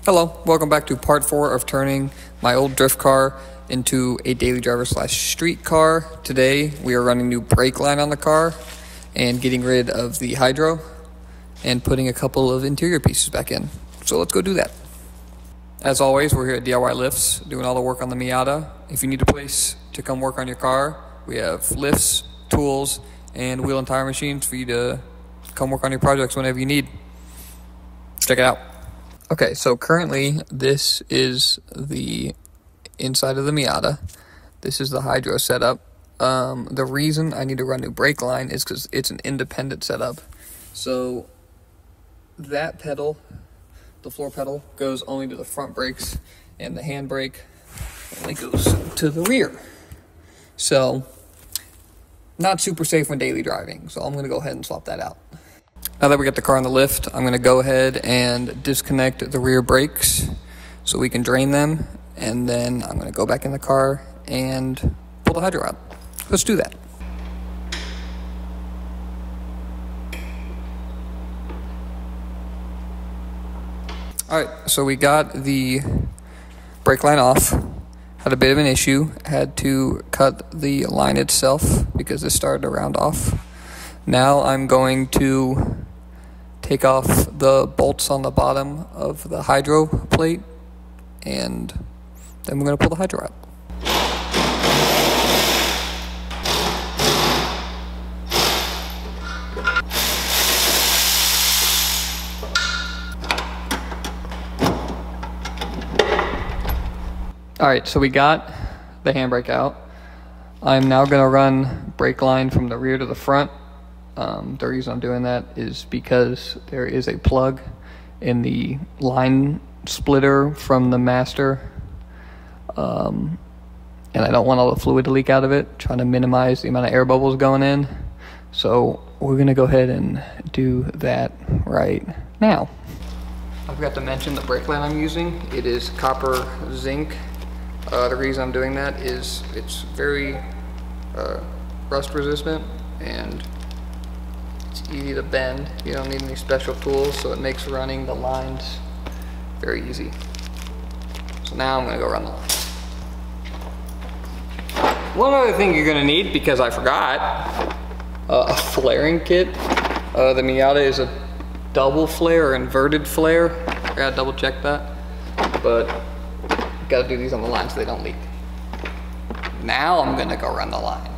Hello, welcome back to part 4 of turning my old drift car into a daily driver / street car. Today we are running new brake line on the car and getting rid of the hydro and putting a couple of interior pieces back in. So let's go do that. As always, we're here at DIY Lifts doing all the work on the Miata. If you need a place to come work on your car, we have lifts, tools, and wheel and tire machines for you to come work on your projects whenever you need. Check it out. Okay, so currently this is the inside of the Miata. This is the hydro setup. The reason I need to run new brake line is because it's an independent setup. So that pedal, the floor pedal, goes only to the front brakes, and the handbrake only goes to the rear. So not super safe when daily driving, so I'm going to go ahead and swap that out. Now that we got the car on the lift, I'm going to go ahead and disconnect the rear brakes so we can drain them, and then I'm going to go back in the car and pull the hydro out. Let's do that. Alright, so we got the brake line off. Had a bit of an issue. Had to cut the line itself because it started to round off. Now I'm going to take off the bolts on the bottom of the hydro plate, and then we're going to pull the hydro out. Alright, so we got the handbrake out. I'm now going to run brake line from the rear to the front. The reason I'm doing that is because there is a plug in the line splitter from the master, and I don't want all the fluid to leak out of it, trying to minimize the amount of air bubbles going in. So we're going to go ahead and do that right now. I forgot to mention the brake line I'm using. It is copper zinc. The reason I'm doing that is it's very rust resistant and it's easy to bend. You don't need any special tools, so it makes running the lines very easy. So now I'm going to go run the lines. One other thing you're going to need, because I forgot, a flaring kit. The Miata is a double flare or inverted flare. I gotta double check that, but gotta do these on the lines so they don't leak. Now I'm going to go run the lines.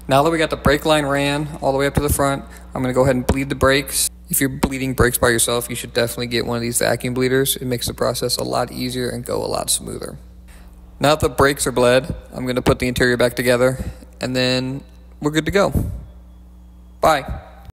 Now that we got the brake line ran all the way up to the front, I'm going to go ahead and bleed the brakes. If you're bleeding brakes by yourself, you should definitely get one of these vacuum bleeders. It makes the process a lot easier and go a lot smoother. Now that the brakes are bled, I'm going to put the interior back together, and then we're good to go. Bye.